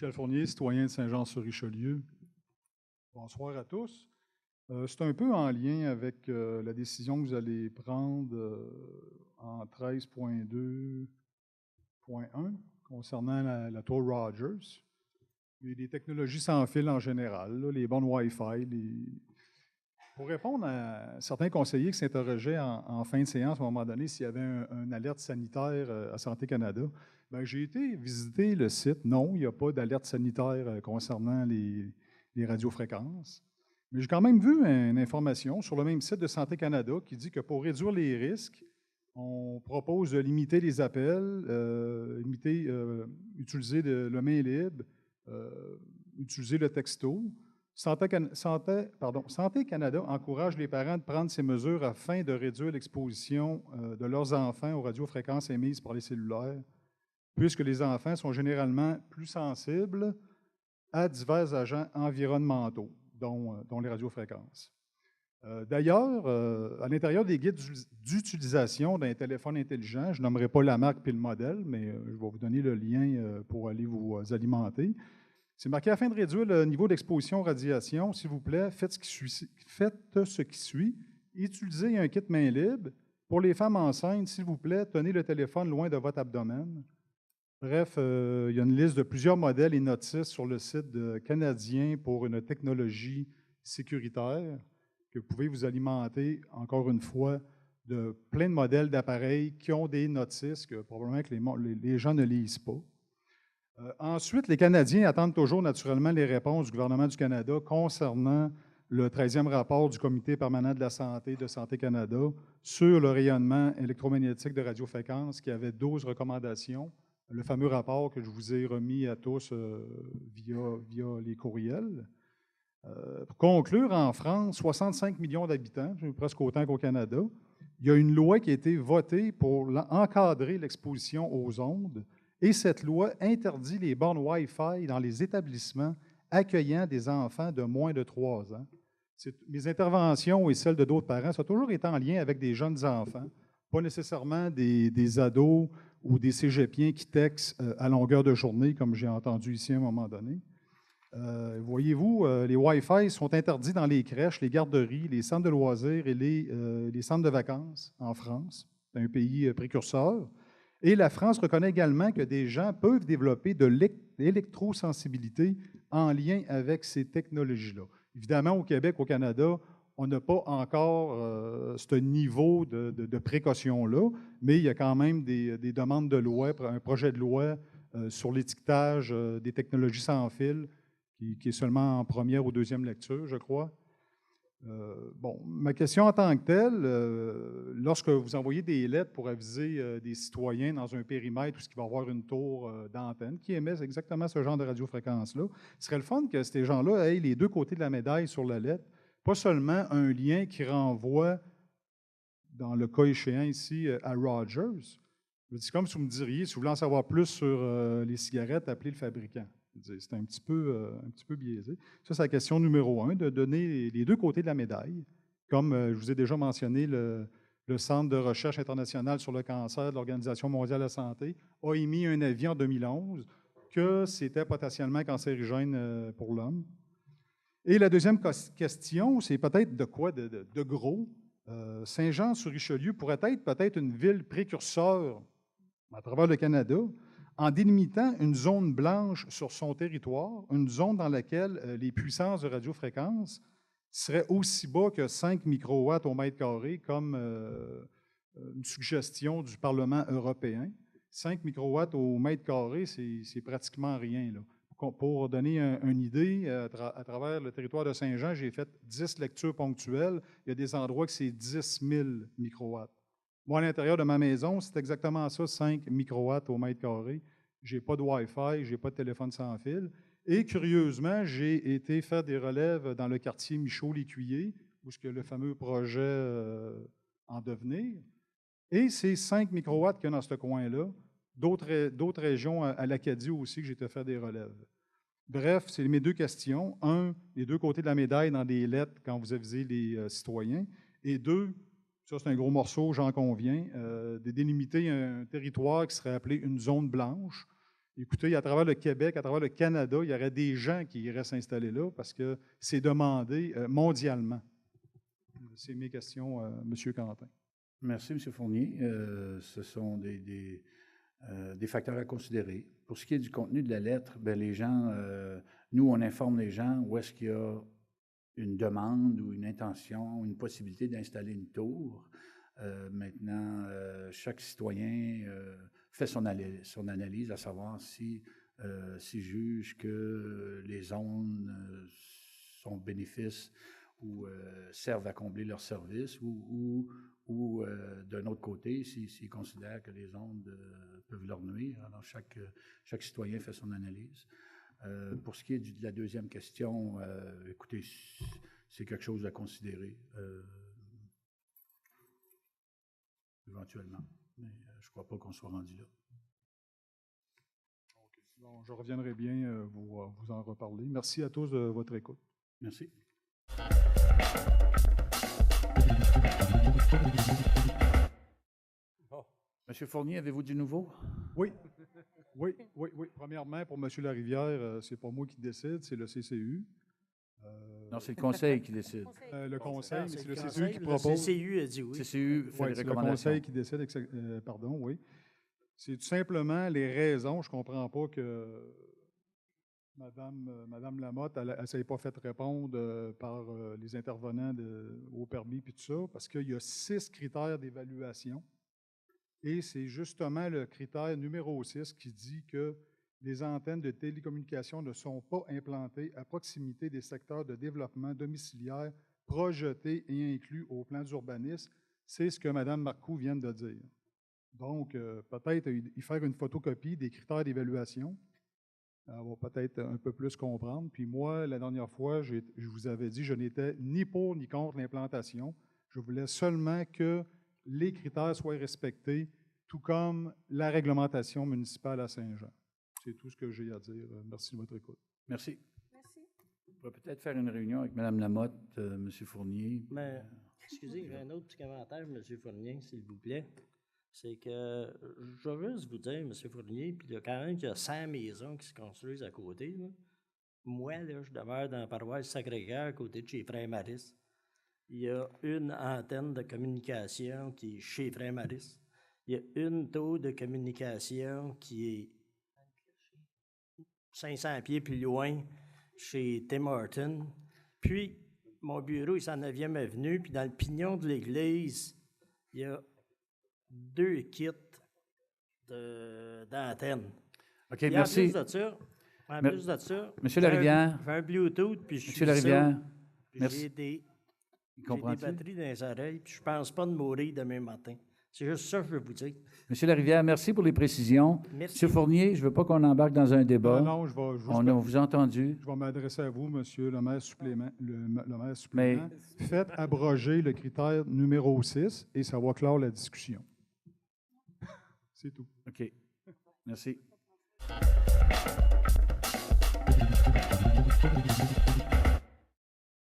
Michel Fournier, citoyen de Saint-Jean-sur-Richelieu. Bonsoir à tous. C'est un peu en lien avec la décision que vous allez prendre en 13.2.1 concernant la tour Rogers. Et les technologies sans fil en général, là, les bornes Wi-Fi. Pour répondre à certains conseillers qui s'interrogeaient en fin de séance, à un moment donné, s'il y avait un alerte sanitaire à Santé Canada, ben, j'ai été visiter le site. Non, il n'y a pas d'alerte sanitaire concernant les radiofréquences. Mais j'ai quand même vu une information sur le même site de Santé Canada qui dit que pour réduire les risques, on propose de limiter les appels, utiliser le main libre, utiliser le texto. Santé Canada encourage les parents de prendre ces mesures afin de réduire l'exposition de leurs enfants aux radiofréquences émises par les cellulaires, puisque les enfants sont généralement plus sensibles à divers agents environnementaux, dont les radiofréquences. D'ailleurs, à l'intérieur des guides d'utilisation d'un téléphone intelligent, je nommerai pas la marque et le modèle, mais je vais vous donner le lien pour aller vous alimenter. C'est marqué afin de réduire le niveau d'exposition aux radiations, s'il vous plaît, faites ce qui suit. Utilisez un kit main libre. Pour les femmes enceintes, s'il vous plaît, tenez le téléphone loin de votre abdomen. Bref, il y a une liste de plusieurs modèles et notices sur le site canadien pour une technologie sécuritaire que vous pouvez vous alimenter, encore une fois, de plein de modèles d'appareils qui ont des notices que probablement que les gens ne lisent pas. Ensuite, les Canadiens attendent toujours naturellement les réponses du gouvernement du Canada concernant le 13e rapport du Comité permanent de la santé de Santé Canada sur le rayonnement électromagnétique de radiofréquences qui avait 12 recommandations, le fameux rapport que je vous ai remis à tous via les courriels. Pour conclure, en France, 65 millions d'habitants, presque autant qu'au Canada. Il y a une loi qui a été votée pour encadrer l'exposition aux ondes. Et cette loi interdit les bornes Wi-Fi dans les établissements accueillant des enfants de moins de 3 ans. Mes interventions et celles de d'autres parents, ça a toujours été en lien avec des jeunes enfants, pas nécessairement des ados ou des cégepiens qui textent à longueur de journée, comme j'ai entendu ici à un moment donné. Voyez-vous, les Wi-Fi sont interdits dans les crèches, les garderies, les centres de loisirs et les centres de vacances en France. C'est un pays précurseur. Et la France reconnaît également que des gens peuvent développer de l'électrosensibilité en lien avec ces technologies-là. Évidemment, au Québec, au Canada, on n'a pas encore ce niveau de précaution-là, mais il y a quand même des demandes de loi, un projet de loi sur l'étiquetage des technologies sans fil, qui est seulement en première ou deuxième lecture, je crois. Ma question en tant que telle, lorsque vous envoyez des lettres pour aviser des citoyens dans un périmètre où il va y avoir une tour d'antenne qui émet exactement ce genre de radiofréquence-là, ce serait le fun que ces gens-là aient les deux côtés de la médaille sur la lettre, pas seulement un lien qui renvoie, dans le cas échéant ici, à Rogers. C'est comme si vous me diriez, si vous voulez en savoir plus sur les cigarettes, appelez le fabricant. C'est un petit peu biaisé. Ça, c'est la question numéro 1, de donner les deux côtés de la médaille. Comme je vous ai déjà mentionné, le Centre de recherche international sur le cancer de l'Organisation mondiale de la santé a émis un avis en 2011 que c'était potentiellement cancérigène pour l'homme. Et la deuxième question, c'est peut-être de quoi de gros. Saint-Jean-sur-Richelieu pourrait être peut-être une ville précurseur à travers le Canada, en délimitant une zone blanche sur son territoire, une zone dans laquelle les puissances de radiofréquence seraient aussi bas que 5 microwatts au mètre carré, comme une suggestion du Parlement européen. 5 microwatts au mètre carré, c'est pratiquement rien, là. Pour donner une idée, à travers le territoire de Saint-Jean, j'ai fait 10 lectures ponctuelles. Il y a des endroits que c'est 10 000 microwatts. Moi, à l'intérieur de ma maison, c'est exactement ça, 5 microwatts au mètre carré. Je n'ai pas de Wi-Fi, je n'ai pas de téléphone sans fil. Et curieusement, j'ai été faire des relèves dans le quartier Michaud-L'Écuyer, où est-ce que le fameux projet en devenir. Et c'est 5 microwatts qu'il y a dans ce coin-là. D'autres régions à l'Acadie aussi que j'ai été faire des relèves. Bref, c'est mes deux questions. Un, les deux côtés de la médaille dans des lettres quand vous avisez les citoyens. Et deux, ça c'est un gros morceau, j'en conviens, de délimiter un territoire qui serait appelé une zone blanche, Écoutez, à travers le Québec, à travers le Canada, il y aurait des gens qui iraient s'installer là parce que c'est demandé mondialement. C'est mes questions, M. Quentin. Merci, M. Fournier. Ce sont des facteurs à considérer. Pour ce qui est du contenu de la lettre, bien, les gens, nous, on informe les gens où est-ce qu'il y a une demande ou une intention, une possibilité d'installer une tour. Maintenant, chaque citoyen fait son analyse, à savoir s'il juge que les zones sont bénéfices ou servent à combler leurs services, ou d'un autre côté, s'ils considèrent que les ondes peuvent leur nuire. Alors, chaque citoyen fait son analyse. Pour ce qui est de la deuxième question, écoutez, c'est quelque chose à considérer éventuellement. Mais je ne crois pas qu'on soit rendu là. Okay. Bon, je reviendrai bien vous en reparler. Merci à tous de votre écoute. Merci. Oh. Monsieur Fournier, avez-vous du nouveau? Oui. Premièrement, pour M. Larivière, ce n'est pas moi qui décide, c'est le CCU. Non, c'est le conseil qui décide. Le conseil, mais c'est le CCU qui propose. Le CCU a dit oui. CCU fait les recommandations. C'est le conseil qui décide, pardon, oui. C'est tout simplement les raisons. Je ne comprends pas que Mme Lamotte, elle ne s'est pas fait répondre par les intervenants au permis puis tout ça, parce qu'il y a 6 critères d'évaluation. Et c'est justement le critère numéro 6 qui dit que les antennes de télécommunication ne sont pas implantées à proximité des secteurs de développement domiciliaire projetés et inclus au plan d'urbanisme. C'est ce que Mme Marcoux vient de dire. Donc, peut-être y faire une photocopie des critères d'évaluation. Elle va peut-être un peu plus comprendre. Puis moi, la dernière fois, je vous avais dit que je n'étais ni pour ni contre l'implantation. Je voulais seulement que les critères soient respectés, tout comme la réglementation municipale à Saint-Jean. C'est tout ce que j'ai à dire. Merci de votre écoute. Merci. Merci. On pourrait peut-être faire une réunion avec Mme Lamotte, M. Fournier. Mais, excusez, j'ai un autre petit commentaire, M. Fournier, s'il vous plaît. C'est que je veux juste vous dire, M. Fournier, puis il y a quand même 100 maisons qui se construisent à côté. Là. Moi, là, je demeure dans la paroisse Sacré-Cœur, à côté de chez Frère Maris. Il y a une antenne de communication qui est chez Frère Maris. Il y a une tour de communication qui est 500 pieds plus loin chez Tim Horton. Puis, mon bureau est en 9e avenue, puis dans le pignon de l'église, il y a 2 kits d'antennes. OK, merci. En plus de ça, Monsieur Larivière. J'ai un Bluetooth, puis je suis Monsieur Larivière, merci. J'ai des batteries dans les oreilles, puis je ne pense pas de mourir demain matin. C'est juste ça que je veux vous dire. Monsieur Larivière, merci pour les précisions. Merci. Monsieur Fournier, je ne veux pas qu'on embarque dans un débat. Non, on vous a entendu. Je vais m'adresser à vous, monsieur le maire supplément. Faites abroger le critère numéro 6 et ça va clore la discussion. C'est tout. OK. Merci.